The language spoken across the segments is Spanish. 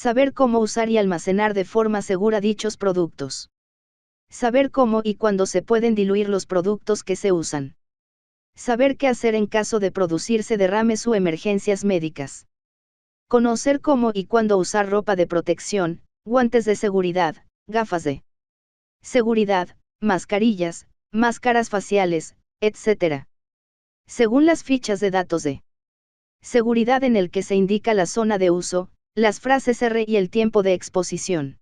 Saber cómo usar y almacenar de forma segura dichos productos. Saber cómo y cuándo se pueden diluir los productos que se usan. Saber qué hacer en caso de producirse derrames o emergencias médicas. Conocer cómo y cuándo usar ropa de protección, guantes de seguridad, gafas de seguridad, mascarillas, máscaras faciales, etc. Según las fichas de datos de seguridad en el que se indica la zona de uso, las frases R y el tiempo de exposición.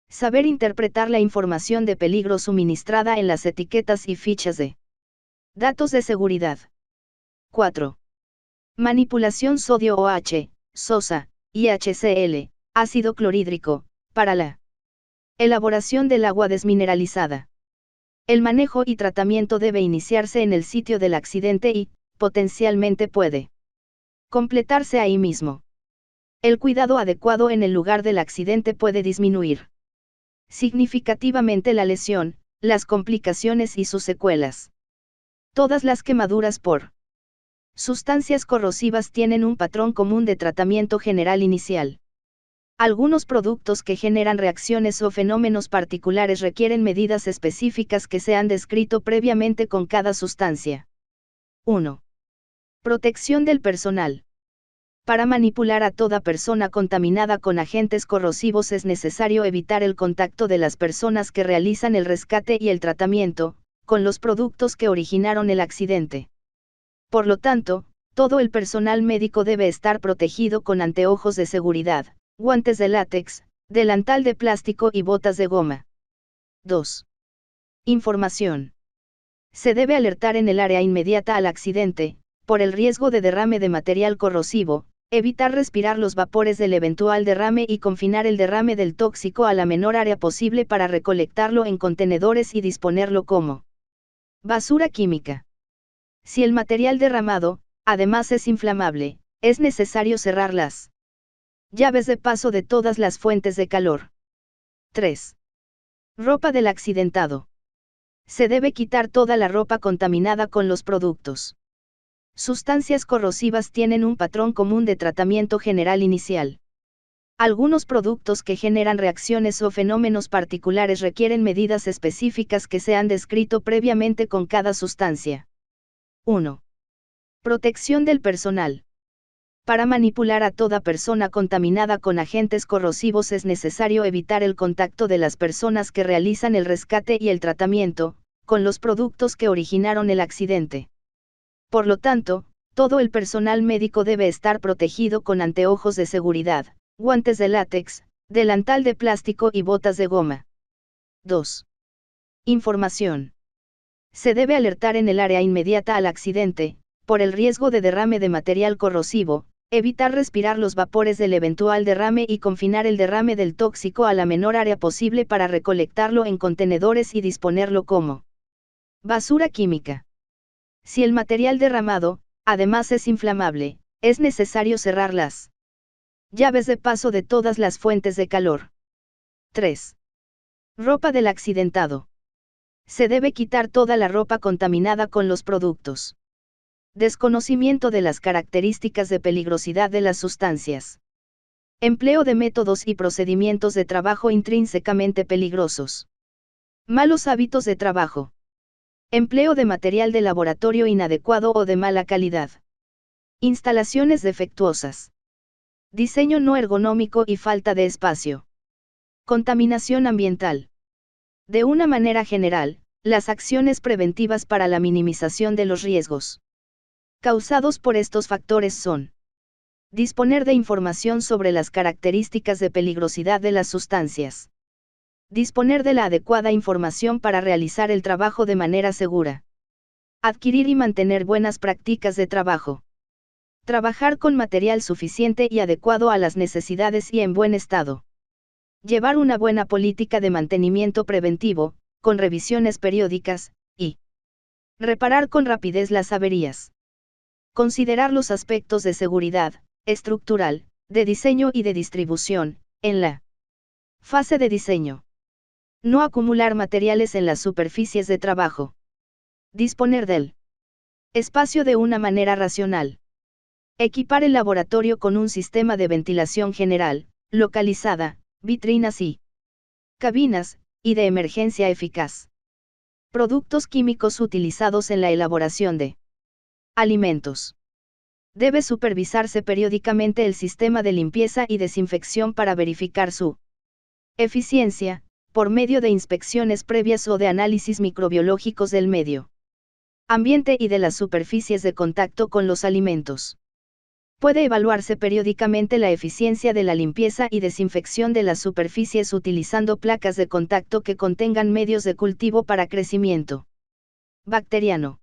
Saber interpretar la información de peligro suministrada en las etiquetas y fichas de datos de seguridad. 4. Manipulación sodio OH, SOSA, y HCl, ácido clorhídrico, para la elaboración del agua desmineralizada. El manejo y tratamiento debe iniciarse en el sitio del accidente y, potencialmente puede completarse ahí mismo. El cuidado adecuado en el lugar del accidente puede disminuir significativamente la lesión, las complicaciones y sus secuelas. Todas las quemaduras por sustancias corrosivas tienen un patrón común de tratamiento general inicial. Algunos productos que generan reacciones o fenómenos particulares requieren medidas específicas que se han descrito previamente con cada sustancia. 1. Protección del personal. Para manipular a toda persona contaminada con agentes corrosivos es necesario evitar el contacto de las personas que realizan el rescate y el tratamiento, con los productos que originaron el accidente. Por lo tanto, todo el personal médico debe estar protegido con anteojos de seguridad, guantes de látex, delantal de plástico y botas de goma. 2. Información. Se debe alertar en el área inmediata al accidente, por el riesgo de derrame de material corrosivo, evitar respirar los vapores del eventual derrame y confinar el derrame del tóxico a la menor área posible para recolectarlo en contenedores y disponerlo como basura química. Si el material derramado, además es inflamable, es necesario cerrar las llaves de paso de todas las fuentes de calor. 3. Ropa del accidentado. Se debe quitar toda la ropa contaminada con los productos. Sustancias corrosivas tienen un patrón común de tratamiento general inicial. Algunos productos que generan reacciones o fenómenos particulares requieren medidas específicas que se han descrito previamente con cada sustancia. 1. Protección del personal. Para manipular a toda persona contaminada con agentes corrosivos es necesario evitar el contacto de las personas que realizan el rescate y el tratamiento, con los productos que originaron el accidente. Por lo tanto, todo el personal médico debe estar protegido con anteojos de seguridad, guantes de látex, delantal de plástico y botas de goma. 2. Información. Se debe alertar en el área inmediata al accidente, por el riesgo de derrame de material corrosivo, evitar respirar los vapores del eventual derrame y confinar el derrame del tóxico a la menor área posible para recolectarlo en contenedores y disponerlo como basura química. Si el material derramado, además es inflamable, es necesario cerrar las llaves de paso de todas las fuentes de calor. 3. Ropa del accidentado. Se debe quitar toda la ropa contaminada con los productos. Desconocimiento de las características de peligrosidad de las sustancias. Empleo de métodos y procedimientos de trabajo intrínsecamente peligrosos. Malos hábitos de trabajo. Empleo de material de laboratorio inadecuado o de mala calidad. Instalaciones defectuosas. Diseño no ergonómico y falta de espacio. Contaminación ambiental. De una manera general, las acciones preventivas para la minimización de los riesgos causados por estos factores son: disponer de información sobre las características de peligrosidad de las sustancias. Disponer de la adecuada información para realizar el trabajo de manera segura. Adquirir y mantener buenas prácticas de trabajo. Trabajar con material suficiente y adecuado a las necesidades y en buen estado. Llevar una buena política de mantenimiento preventivo, con revisiones periódicas, y reparar con rapidez las averías. Considerar los aspectos de seguridad, estructural, de diseño y de distribución, en la fase de diseño. No acumular materiales en las superficies de trabajo. Disponer del espacio de una manera racional. Equipar el laboratorio con un sistema de ventilación general, localizada, vitrinas y cabinas, y de emergencia eficaz. Productos químicos utilizados en la elaboración de alimentos. Debe supervisarse periódicamente el sistema de limpieza y desinfección para verificar su eficiencia, por medio de inspecciones previas o de análisis microbiológicos del medio ambiente y de las superficies de contacto con los alimentos. Puede evaluarse periódicamente la eficiencia de la limpieza y desinfección de las superficies utilizando placas de contacto que contengan medios de cultivo para crecimiento bacteriano.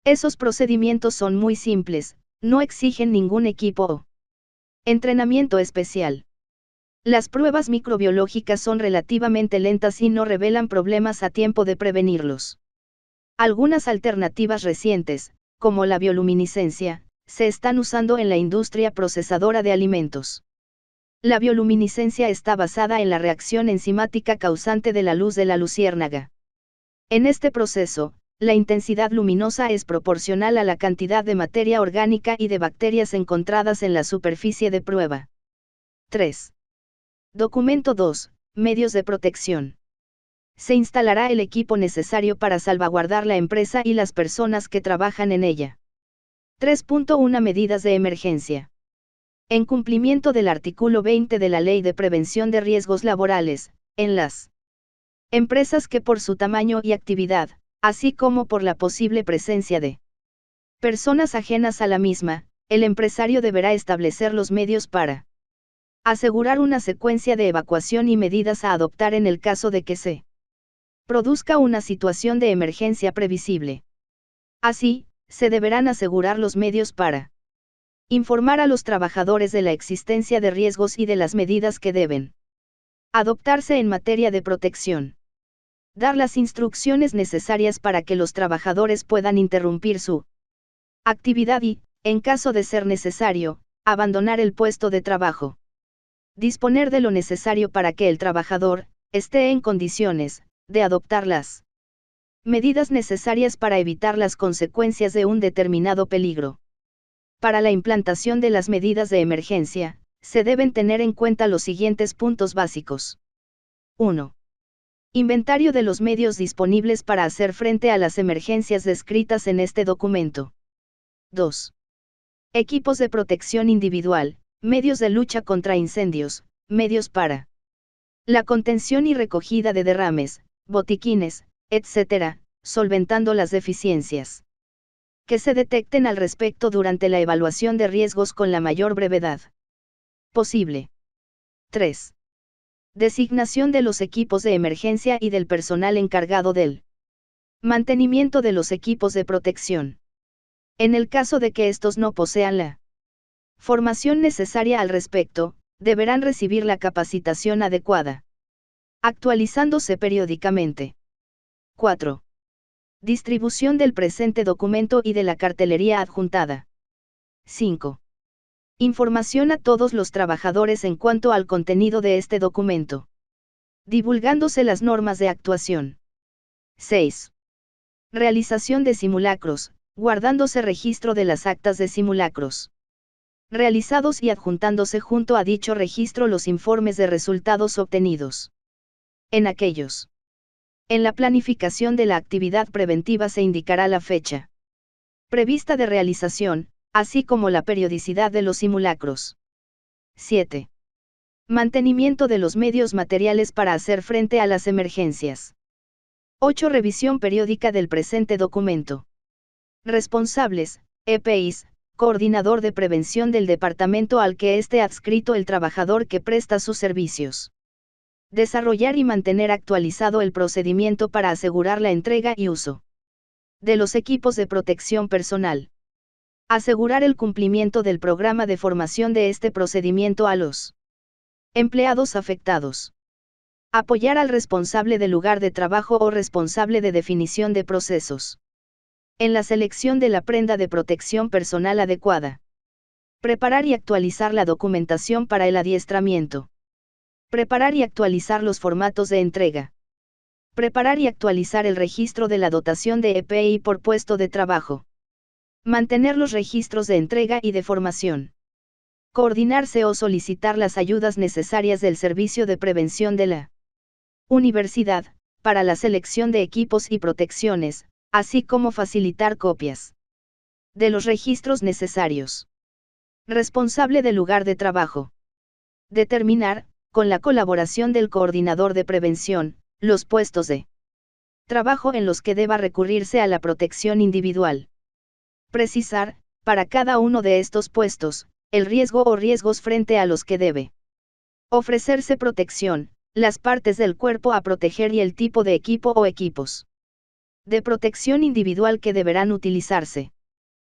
Esos procedimientos son muy simples, no exigen ningún equipo o entrenamiento especial. Las pruebas microbiológicas son relativamente lentas y no revelan problemas a tiempo de prevenirlos. Algunas alternativas recientes, como la bioluminiscencia, se están usando en la industria procesadora de alimentos. La bioluminiscencia está basada en la reacción enzimática causante de la luz de la luciérnaga. En este proceso, la intensidad luminosa es proporcional a la cantidad de materia orgánica y de bacterias encontradas en la superficie de prueba. 3. Documento 2. Medios de protección. Se instalará el equipo necesario para salvaguardar la empresa y las personas que trabajan en ella. 3.1 Medidas de emergencia. En cumplimiento del artículo 20 de la Ley de Prevención de Riesgos Laborales, en las empresas que por su tamaño y actividad, así como por la posible presencia de personas ajenas a la misma, el empresario deberá establecer los medios para asegurar una secuencia de evacuación y medidas a adoptar en el caso de que se produzca una situación de emergencia previsible. Así, se deberán asegurar los medios para informar a los trabajadores de la existencia de riesgos y de las medidas que deben adoptarse en materia de protección. Dar las instrucciones necesarias para que los trabajadores puedan interrumpir su actividad y, en caso de ser necesario, abandonar el puesto de trabajo. Disponer de lo necesario para que el trabajador esté en condiciones de adoptar las medidas necesarias para evitar las consecuencias de un determinado peligro. Para la implantación de las medidas de emergencia, se deben tener en cuenta los siguientes puntos básicos. 1. Inventario de los medios disponibles para hacer frente a las emergencias descritas en este documento. 2. Equipos de protección individual, medios de lucha contra incendios, medios para la contención y recogida de derrames, botiquines, etc., solventando las deficiencias que se detecten al respecto durante la evaluación de riesgos con la mayor brevedad posible. 3. Designación de los equipos de emergencia y del personal encargado del mantenimiento de los equipos de protección. En el caso de que estos no posean la formación necesaria al respecto, deberán recibir la capacitación adecuada, actualizándose periódicamente. 4. Distribución del presente documento y de la cartelería adjuntada. 5. Información a todos los trabajadores en cuanto al contenido de este documento, divulgándose las normas de actuación. 6. Realización de simulacros, guardándose registro de las actas de simulacros realizados y adjuntándose junto a dicho registro los informes de resultados obtenidos. En la planificación de la actividad preventiva se indicará la fecha prevista de realización, así como la periodicidad de los simulacros. 7. Mantenimiento de los medios materiales para hacer frente a las emergencias. 8. Revisión periódica del presente documento. Responsables, EPIs, coordinador de prevención del departamento al que esté adscrito el trabajador que presta sus servicios. Desarrollar y mantener actualizado el procedimiento para asegurar la entrega y uso de los equipos de protección personal. Asegurar el cumplimiento del programa de formación de este procedimiento a los empleados afectados. Apoyar al responsable del lugar de trabajo o responsable de definición de procesos en la selección de la prenda de protección personal adecuada. Preparar y actualizar la documentación para el adiestramiento. Preparar y actualizar los formatos de entrega. Preparar y actualizar el registro de la dotación de EPI por puesto de trabajo. Mantener los registros de entrega y de formación. coordinarse o solicitar las ayudas necesarias del Servicio de Prevención de la Universidad, para la selección de equipos y protecciones, así como facilitar copias de los registros necesarios. Responsable del lugar de trabajo. Determinar, con la colaboración del coordinador de prevención, los puestos de trabajo en los que deba recurrirse a la protección individual. Precisar, para cada uno de estos puestos, el riesgo o riesgos frente a los que debe ofrecerse protección, las partes del cuerpo a proteger y el tipo de equipo o equipos de protección individual que deberán utilizarse.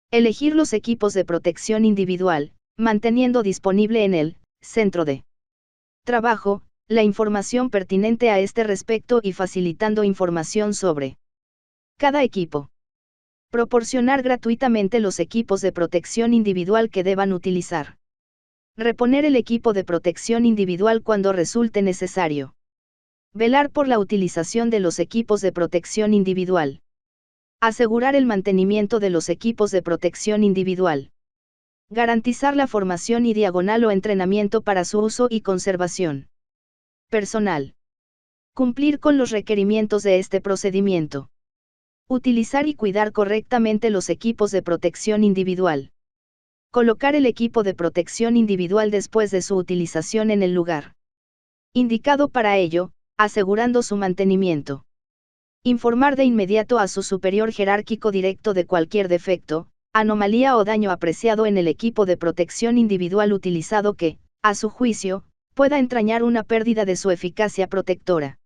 Elegir los equipos de protección individual, manteniendo disponible en el centro de trabajo la información pertinente a este respecto y facilitando información sobre cada equipo. Proporcionar gratuitamente los equipos de protección individual que deban utilizar. Reponer el equipo de protección individual cuando resulte necesario. Velar por la utilización de los equipos de protección individual. Asegurar el mantenimiento de los equipos de protección individual. Garantizar la formación y diagonal o entrenamiento para su uso y conservación personal. Cumplir con los requerimientos de este procedimiento. Utilizar y cuidar correctamente los equipos de protección individual. Colocar el equipo de protección individual después de su utilización en el lugar indicado para ello, asegurando su mantenimiento. Informar de inmediato a su superior jerárquico directo de cualquier defecto, anomalía o daño apreciado en el equipo de protección individual utilizado que, a su juicio, pueda entrañar una pérdida de su eficacia protectora.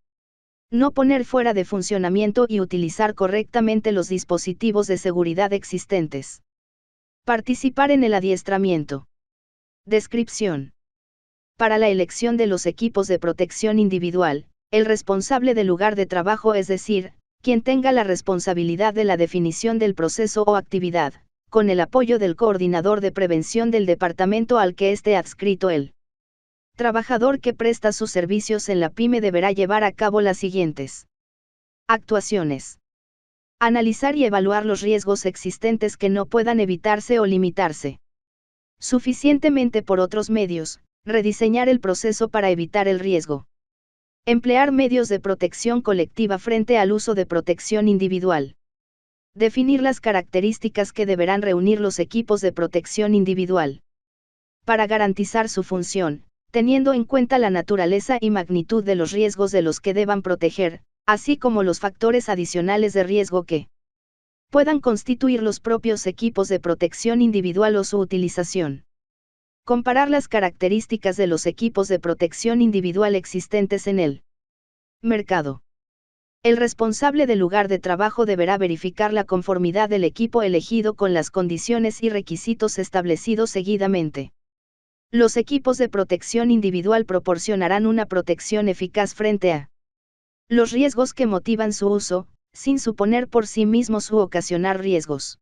No poner fuera de funcionamiento y utilizar correctamente los dispositivos de seguridad existentes. Participar en el adiestramiento. Descripción. Para la elección de los equipos de protección individual, el responsable del lugar de trabajo, es decir, quien tenga la responsabilidad de la definición del proceso o actividad, con el apoyo del coordinador de prevención del departamento al que esté adscrito el trabajador que presta sus servicios en la pyme, deberá llevar a cabo las siguientes actuaciones. Analizar y evaluar los riesgos existentes que no puedan evitarse o limitarse suficientemente por otros medios, rediseñar el proceso para evitar el riesgo. Emplear medios de protección colectiva frente al uso de protección individual. Definir las características que deberán reunir los equipos de protección individual para garantizar su función, teniendo en cuenta la naturaleza y magnitud de los riesgos de los que deban proteger, así como los factores adicionales de riesgo que puedan constituir los propios equipos de protección individual o su utilización. Comparar las características de los equipos de protección individual existentes en el mercado. El responsable del lugar de trabajo deberá verificar la conformidad del equipo elegido con las condiciones y requisitos establecidos seguidamente. Los equipos de protección individual proporcionarán una protección eficaz frente a los riesgos que motivan su uso, sin suponer por sí mismos u ocasionar riesgos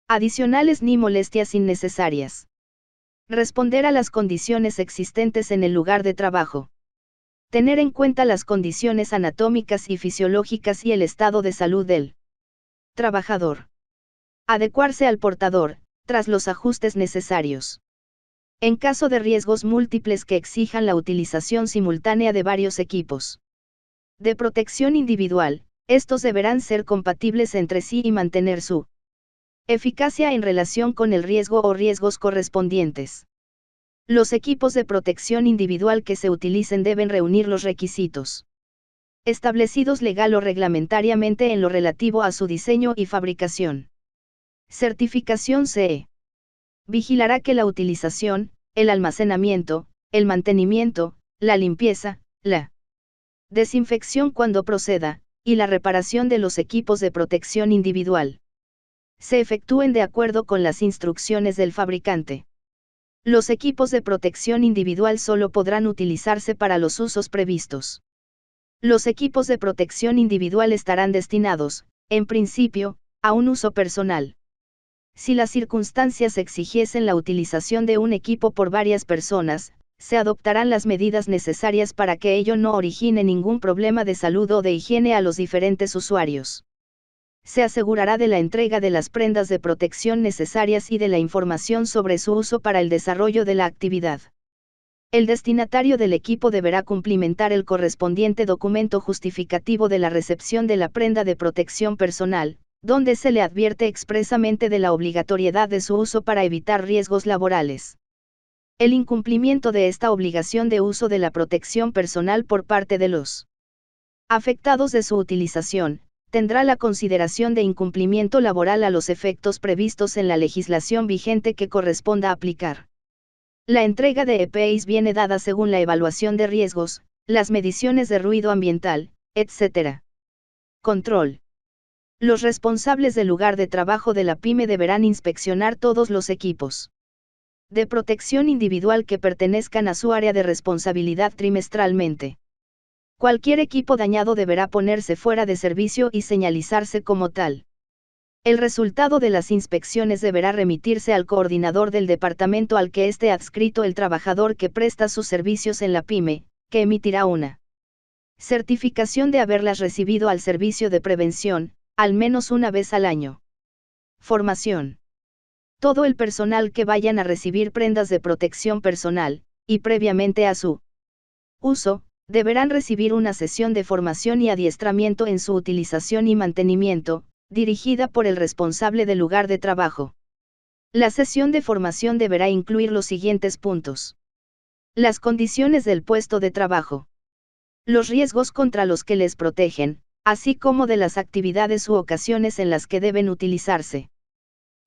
adicionales ni molestias innecesarias. Responder a las condiciones existentes en el lugar de trabajo. Tener en cuenta las condiciones anatómicas y fisiológicas y el estado de salud del trabajador. Adecuarse al portador, tras los ajustes necesarios. En caso de riesgos múltiples que exijan la utilización simultánea de varios equipos de protección individual, estos deberán ser compatibles entre sí y mantener su eficacia en relación con el riesgo o riesgos correspondientes. Los equipos de protección individual que se utilicen deben reunir los requisitos establecidos legal o reglamentariamente en lo relativo a su diseño y fabricación. Certificación CE. Vigilará que la utilización, el almacenamiento, el mantenimiento, la limpieza, la desinfección cuando proceda, y la reparación de los equipos de protección individual se efectúen de acuerdo con las instrucciones del fabricante. Los equipos de protección individual solo podrán utilizarse para los usos previstos. Los equipos de protección individual estarán destinados, en principio, a un uso personal. Si las circunstancias exigiesen la utilización de un equipo por varias personas, se adoptarán las medidas necesarias para que ello no origine ningún problema de salud o de higiene a los diferentes usuarios. Se asegurará de la entrega de las prendas de protección necesarias y de la información sobre su uso para el desarrollo de la actividad. El destinatario del equipo deberá cumplimentar el correspondiente documento justificativo de la recepción de la prenda de protección personal, donde se le advierte expresamente de la obligatoriedad de su uso para evitar riesgos laborales. El incumplimiento de esta obligación de uso de la protección personal por parte de los afectados de su utilización, tendrá la consideración de incumplimiento laboral a los efectos previstos en la legislación vigente que corresponda aplicar. La entrega de EPIs viene dada según la evaluación de riesgos, las mediciones de ruido ambiental, etc. Control. Los responsables del lugar de trabajo de la pyme deberán inspeccionar todos los equipos de protección individual que pertenezcan a su área de responsabilidad trimestralmente. Cualquier equipo dañado deberá ponerse fuera de servicio y señalizarse como tal. El resultado de las inspecciones deberá remitirse al coordinador del departamento al que esté adscrito el trabajador que presta sus servicios en la pyme, que emitirá una certificación de haberlas recibido al servicio de prevención, al menos una vez al año. Formación. Todo el personal que vayan a recibir prendas de protección personal, y previamente a su uso, deberán recibir una sesión de formación y adiestramiento en su utilización y mantenimiento, dirigida por el responsable del lugar de trabajo. La sesión de formación deberá incluir los siguientes puntos. Las condiciones del puesto de trabajo. Los riesgos contra los que les protegen, así como de las actividades u ocasiones en las que deben utilizarse.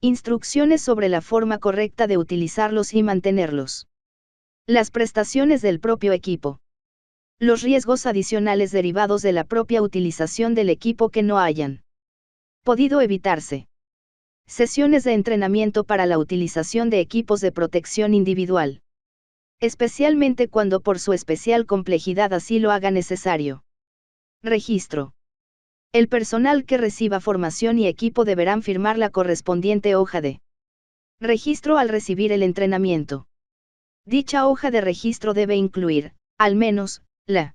Instrucciones sobre la forma correcta de utilizarlos y mantenerlos. Las prestaciones del propio equipo. Los riesgos adicionales derivados de la propia utilización del equipo que no hayan podido evitarse. Sesiones de entrenamiento para la utilización de equipos de protección individual. Especialmente cuando por su especial complejidad así lo haga necesario. Registro. El personal que reciba formación y equipo deberán firmar la correspondiente hoja de registro al recibir el entrenamiento. Dicha hoja de registro debe incluir, al menos, la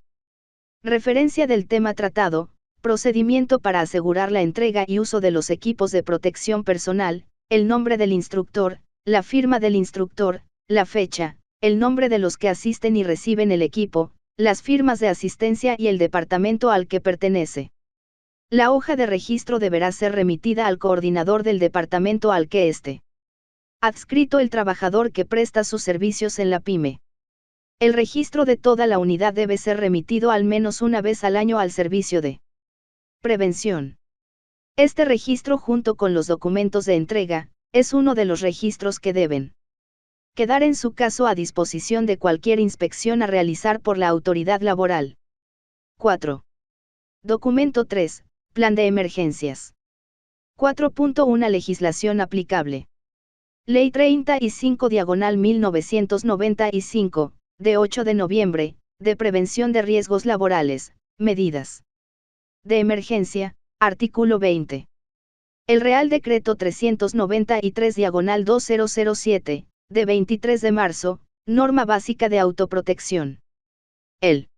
referencia del tema tratado, procedimiento para asegurar la entrega y uso de los equipos de protección personal, el nombre del instructor, la firma del instructor, la fecha, el nombre de los que asisten y reciben el equipo, las firmas de asistencia y el departamento al que pertenece. La hoja de registro deberá ser remitida al coordinador del departamento al que esté adscrito el trabajador que presta sus servicios en la pyme. El registro de toda la unidad debe ser remitido al menos una vez al año al servicio de prevención. Este registro junto con los documentos de entrega, es uno de los registros que deben quedar en su caso a disposición de cualquier inspección a realizar por la autoridad laboral. 4. Documento 3, Plan de emergencias. 4.1 Legislación aplicable. Ley 35/1995, de 8 de noviembre, de prevención de riesgos laborales, medidas de emergencia, artículo 20. El Real Decreto 393/2007, de 23 de marzo, norma básica de autoprotección. El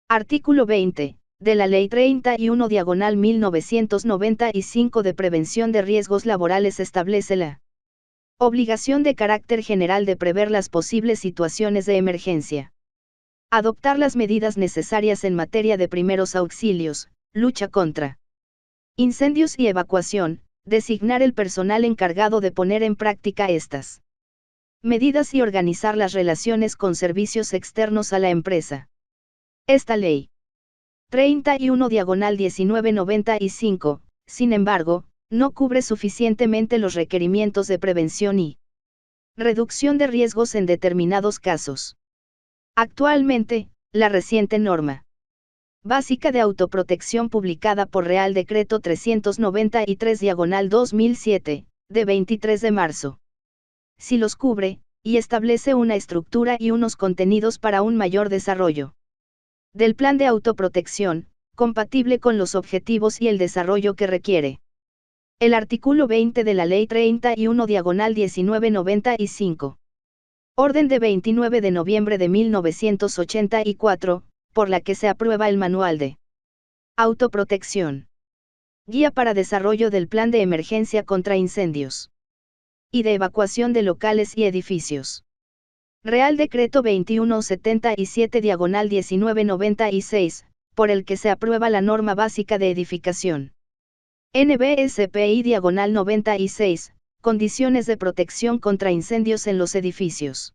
artículo 20, de la Ley 31/1995 de prevención de riesgos laborales establece la obligación de carácter general de prever las posibles situaciones de emergencia. Adoptar las medidas necesarias en materia de primeros auxilios, lucha contra incendios y evacuación, designar el personal encargado de poner en práctica estas medidas y organizar las relaciones con servicios externos a la empresa. Esta ley 31/1995, sin embargo, no cubre suficientemente los requerimientos de prevención y reducción de riesgos en determinados casos. Actualmente, la reciente norma básica de autoprotección publicada por Real Decreto 393/2007, de 23 de marzo. Sí los cubre, y establece una estructura y unos contenidos para un mayor desarrollo del plan de autoprotección, compatible con los objetivos y el desarrollo que requiere. El artículo 20 de la Ley 31/1995. Orden de 29 de noviembre de 1984, por la que se aprueba el Manual de Autoprotección. Guía para desarrollo del plan de emergencia contra incendios y de evacuación de locales y edificios. Real Decreto 2177/1996, por el que se aprueba la norma básica de edificación. NBSPI/96, condiciones de protección contra incendios en los edificios.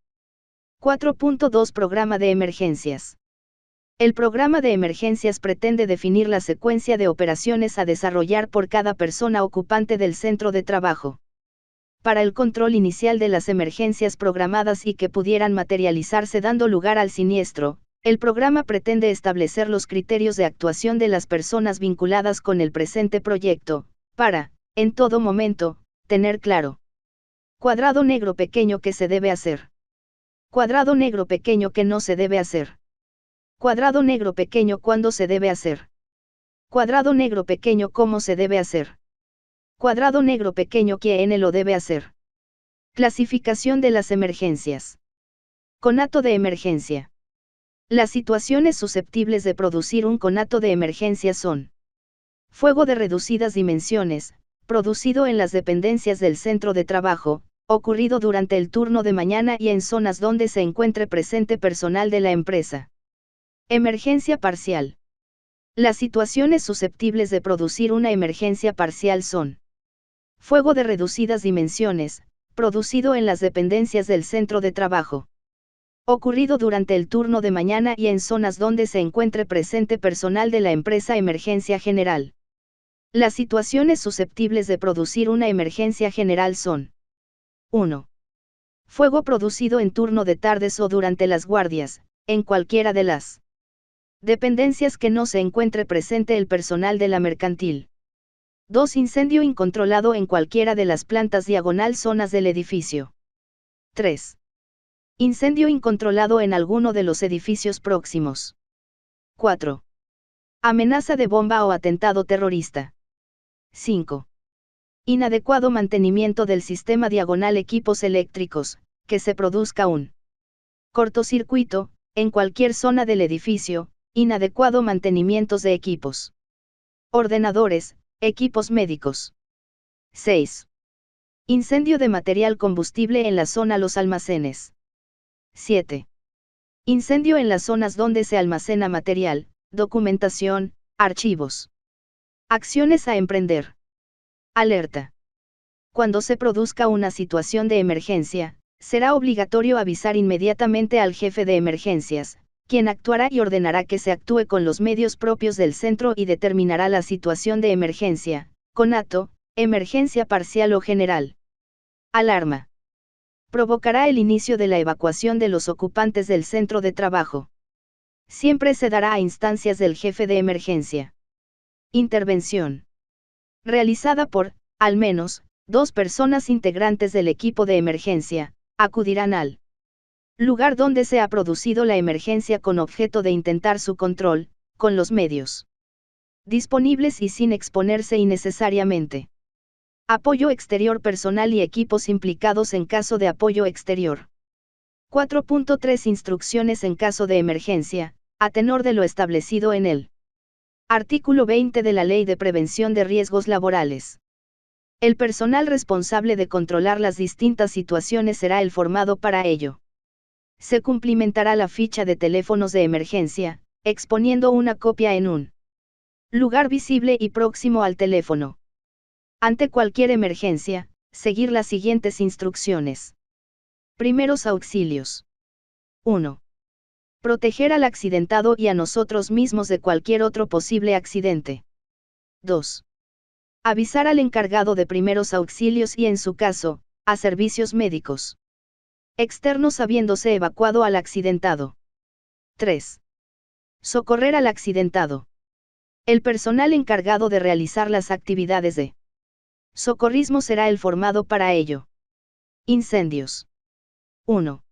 4.2 Programa de emergencias. El programa de emergencias pretende definir la secuencia de operaciones a desarrollar por cada persona ocupante del centro de trabajo. Para el control inicial de las emergencias programadas y que pudieran materializarse dando lugar al siniestro, el programa pretende establecer los criterios de actuación de las personas vinculadas con el presente proyecto, para, en todo momento, tener claro. Cuadrado negro pequeño que se debe hacer. Cuadrado negro pequeño que no se debe hacer. Cuadrado negro pequeño cuándo se debe hacer. Cuadrado negro pequeño cómo se debe hacer. Cuadrado negro pequeño quién lo debe hacer. Clasificación de las emergencias. Conato de emergencia. Las situaciones susceptibles de producir un conato de emergencia son: fuego de reducidas dimensiones, producido en las dependencias del centro de trabajo, ocurrido durante el turno de mañana y en zonas donde se encuentre presente personal de la empresa. Emergencia parcial. Las situaciones susceptibles de producir una emergencia parcial son: fuego de reducidas dimensiones, producido en las dependencias del centro de trabajo, ocurrido durante el turno de mañana y en zonas donde se encuentre presente personal de la empresa. Emergencia general. Las situaciones susceptibles de producir una emergencia general son: 1. Fuego producido en turno de tardes o durante las guardias, en cualquiera de las dependencias que no se encuentre presente el personal de la mercantil. 2. Incendio incontrolado en cualquiera de las plantas zonas del edificio. 3. Incendio incontrolado en alguno de los edificios próximos. 4. Amenaza de bomba o atentado terrorista. 5. Inadecuado mantenimiento del sistema equipos eléctricos, que se produzca un cortocircuito, en cualquier zona del edificio, inadecuado mantenimiento de equipos. Ordenadores, equipos médicos. 6. Incendio de material combustible en la zona los almacenes. 7. Incendio en las zonas donde se almacena material, documentación, archivos. Acciones a emprender. Alerta. Cuando se produzca una situación de emergencia, será obligatorio avisar inmediatamente al jefe de emergencias, quien actuará y ordenará que se actúe con los medios propios del centro y determinará la situación de emergencia, conato, emergencia parcial o general. Alarma. Provocará el inicio de la evacuación de los ocupantes del centro de trabajo. Siempre se dará a instancias del jefe de emergencia. Intervención. Realizada por, al menos, 2 personas integrantes del equipo de emergencia, acudirán al lugar donde se ha producido la emergencia con objeto de intentar su control, con los medios disponibles y sin exponerse innecesariamente. Apoyo exterior personal y equipos implicados en caso de apoyo exterior. 4.3 Instrucciones en caso de emergencia, a tenor de lo establecido en el artículo 20 de la Ley de Prevención de Riesgos Laborales. El personal responsable de controlar las distintas situaciones será el formado para ello. Se cumplimentará la ficha de teléfonos de emergencia, exponiendo una copia en un lugar visible y próximo al teléfono. Ante cualquier emergencia, seguir las siguientes instrucciones. Primeros auxilios. 1. Proteger al accidentado y a nosotros mismos de cualquier otro posible accidente. 2. Avisar al encargado de primeros auxilios y en su caso, a servicios médicos externos habiéndose evacuado al accidentado. 3. Socorrer al accidentado. El personal encargado de realizar las actividades de socorrismo será el formado para ello. Incendios. 1.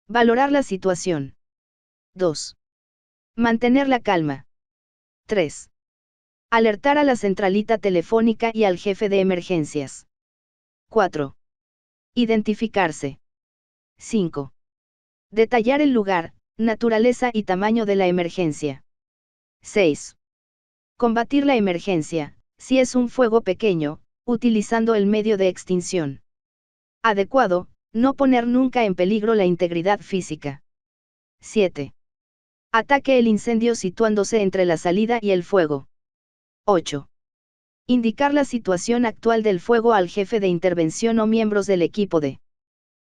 Valorar la situación. 2. Mantener la calma. 3. Alertar a la centralita telefónica y al jefe de emergencias. 4. Identificarse. 5. Detallar el lugar, naturaleza y tamaño de la emergencia. 6. Combatir la emergencia, Si es un fuego pequeño, utilizando el medio de extinción adecuado, no poner nunca en peligro la integridad física. 7. Ataque el incendio situándose entre la salida y el fuego. 8. Indicar la situación actual del fuego al jefe de intervención o miembros del equipo de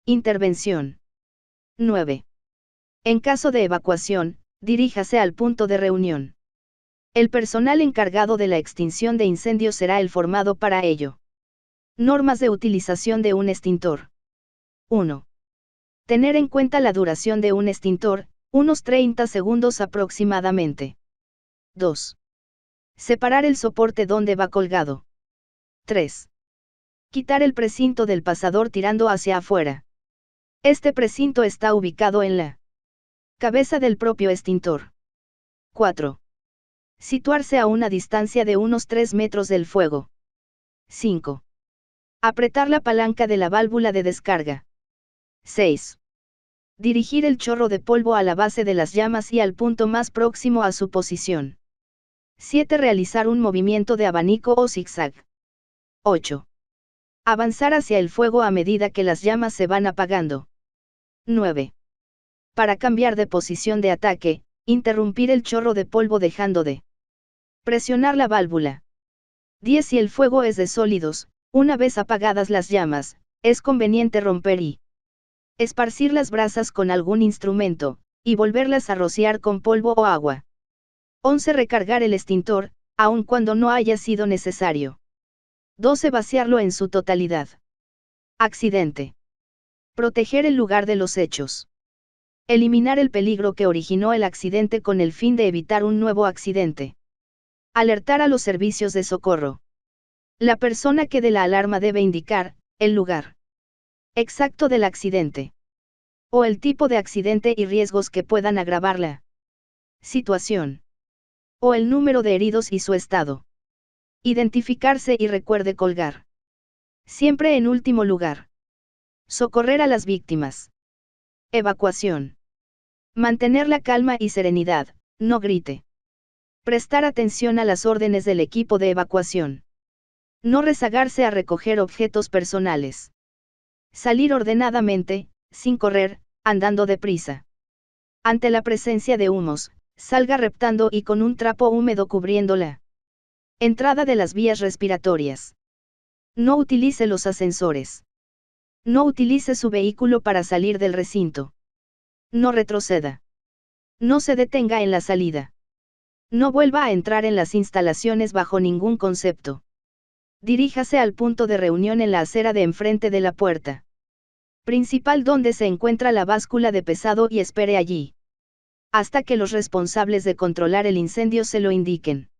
intervención. 9. En caso de evacuación, diríjase al punto de reunión. El personal encargado de la extinción de incendios será el formado para ello. Normas de utilización de un extintor. 1. Tener en cuenta la duración de un extintor, unos 30 segundos aproximadamente. 2. Separar el soporte donde va colgado. 3. Quitar el precinto del pasador tirando hacia afuera. Este precinto está ubicado en la cabeza del propio extintor. 4. Situarse a una distancia de unos 3 metros del fuego. 5. Apretar la palanca de la válvula de descarga. 6. Dirigir el chorro de polvo a la base de las llamas y al punto más próximo a su posición. 7. Realizar un movimiento de abanico o zigzag. 8. Avanzar hacia el fuego a medida que las llamas se van apagando. 9. Para cambiar de posición de ataque, interrumpir el chorro de polvo dejando de presionar la válvula. 10. Si el fuego es de sólidos, una vez apagadas las llamas, es conveniente romper y esparcir las brasas con algún instrumento, y volverlas a rociar con polvo o agua. 11. Recargar el extintor, aun cuando no haya sido necesario. 12. Vaciarlo en su totalidad. Accidente. Proteger el lugar de los hechos. Eliminar el peligro que originó el accidente con el fin de evitar un nuevo accidente. Alertar a los servicios de socorro. La persona que dé la alarma debe indicar el lugar exacto del accidente, o el tipo de accidente y riesgos que puedan agravar la situación, o el número de heridos y su estado. Identificarse y recuerde colgar. Siempre en último lugar. Socorrer a las víctimas. Evacuación. Mantener la calma y serenidad, no grite. Prestar atención a las órdenes del equipo de evacuación. No rezagarse a recoger objetos personales. Salir ordenadamente, sin correr, andando deprisa. Ante la presencia de humos, salga reptando y con un trapo húmedo cubriendo la entrada de las vías respiratorias. No utilice los ascensores. No utilice su vehículo para salir del recinto. No retroceda. No se detenga en la salida. No vuelva a entrar en las instalaciones bajo ningún concepto. Diríjase al punto de reunión en la acera de enfrente de la puerta principal donde se encuentra la báscula de pesado y espere allí hasta que los responsables de controlar el incendio se lo indiquen.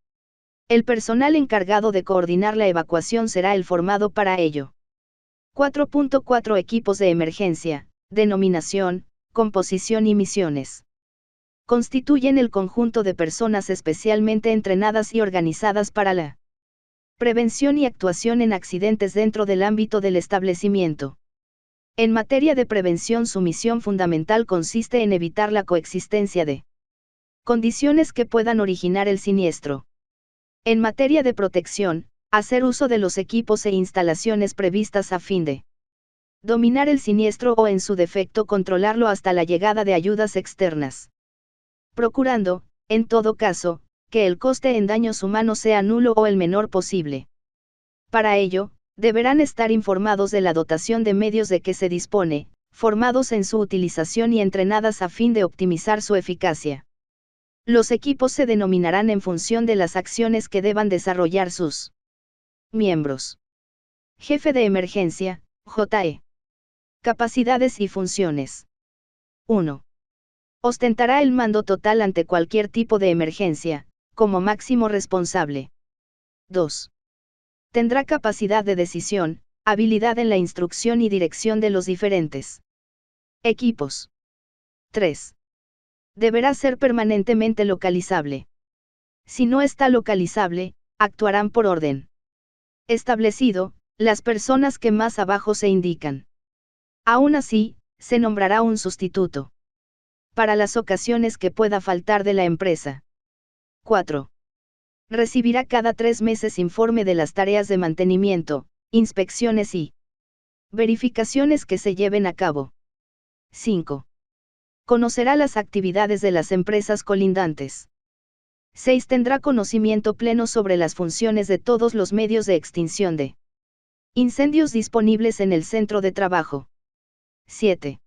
El personal encargado de coordinar la evacuación será el formado para ello. 4.4 Equipos de emergencia, denominación, composición y misiones. Constituyen el conjunto de personas especialmente entrenadas y organizadas para la prevención y actuación en accidentes dentro del ámbito del establecimiento. En materia de prevención, su misión fundamental consiste en evitar la coexistencia de condiciones que puedan originar el siniestro. En materia de protección, hacer uso de los equipos e instalaciones previstas a fin de dominar el siniestro o en su defecto controlarlo hasta la llegada de ayudas externas. Procurando, en todo caso, que el coste en daños humanos sea nulo o el menor posible. Para ello, deberán estar informados de la dotación de medios de que se dispone, formados en su utilización y entrenadas a fin de optimizar su eficacia. Los equipos se denominarán en función de las acciones que deban desarrollar sus miembros. Jefe de emergencia, JE. Capacidades y funciones. 1. Ostentará el mando total ante cualquier tipo de emergencia, como máximo responsable. 2. Tendrá capacidad de decisión, habilidad en la instrucción y dirección de los diferentes equipos. 3. Deberá ser permanentemente localizable. Si no está localizable, actuarán por orden establecido, las personas que más abajo se indican. Aún así, se nombrará un sustituto para las ocasiones que pueda faltar de la empresa. 4. Recibirá cada 3 meses informe de las tareas de mantenimiento, inspecciones y verificaciones que se lleven a cabo. 5. Conocerá las actividades de las empresas colindantes. 6. Tendrá conocimiento pleno sobre las funciones de todos los medios de extinción de incendios disponibles en el centro de trabajo. 7.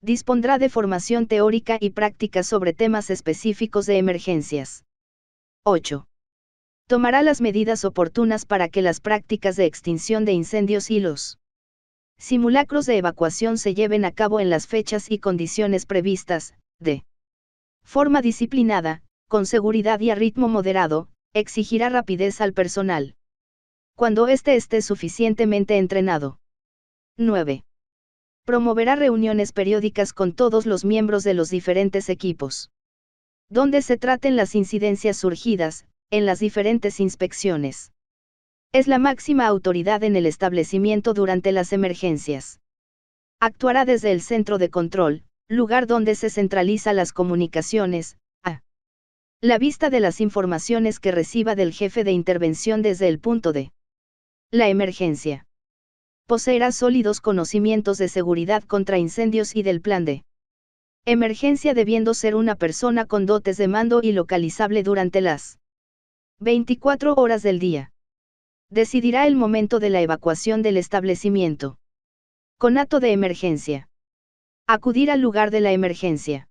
Dispondrá de formación teórica y práctica sobre temas específicos de emergencias. 8. Tomará las medidas oportunas para que las prácticas de extinción de incendios y los simulacros de evacuación se lleven a cabo en las fechas y condiciones previstas, de forma disciplinada, con seguridad y a ritmo moderado. Exigirá rapidez al personal cuando éste esté suficientemente entrenado. 9. Promoverá reuniones periódicas con todos los miembros de los diferentes equipos, donde se traten las incidencias surgidas, en las diferentes inspecciones. Es la máxima autoridad en el establecimiento durante las emergencias. Actuará desde el centro de control, lugar donde se centraliza las comunicaciones, a la vista de las informaciones que reciba del jefe de intervención desde el punto de la emergencia. Poseerá sólidos conocimientos de seguridad contra incendios y del plan de emergencia, debiendo ser una persona con dotes de mando y localizable durante las 24 horas del día. Decidirá el momento de la evacuación del establecimiento. Conato de emergencia. Acudir al lugar de la emergencia.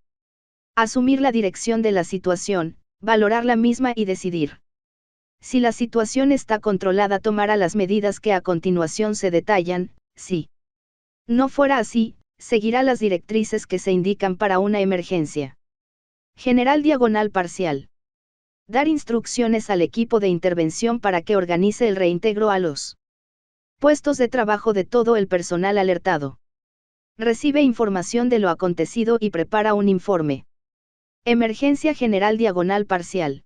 Asumir la dirección de la situación, valorar la misma y decidir. Si la situación está controlada, tomará las medidas que a continuación se detallan. Si no fuera así, seguirá las directrices que se indican para una emergencia general /parcial. Dar instrucciones al equipo de intervención para que organice el reintegro a los puestos de trabajo de todo el personal alertado. Recibe información de lo acontecido y prepara un informe. Emergencia general /parcial.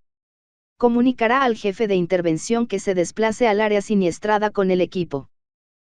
Comunicará al jefe de intervención que se desplace al área siniestrada con el equipo.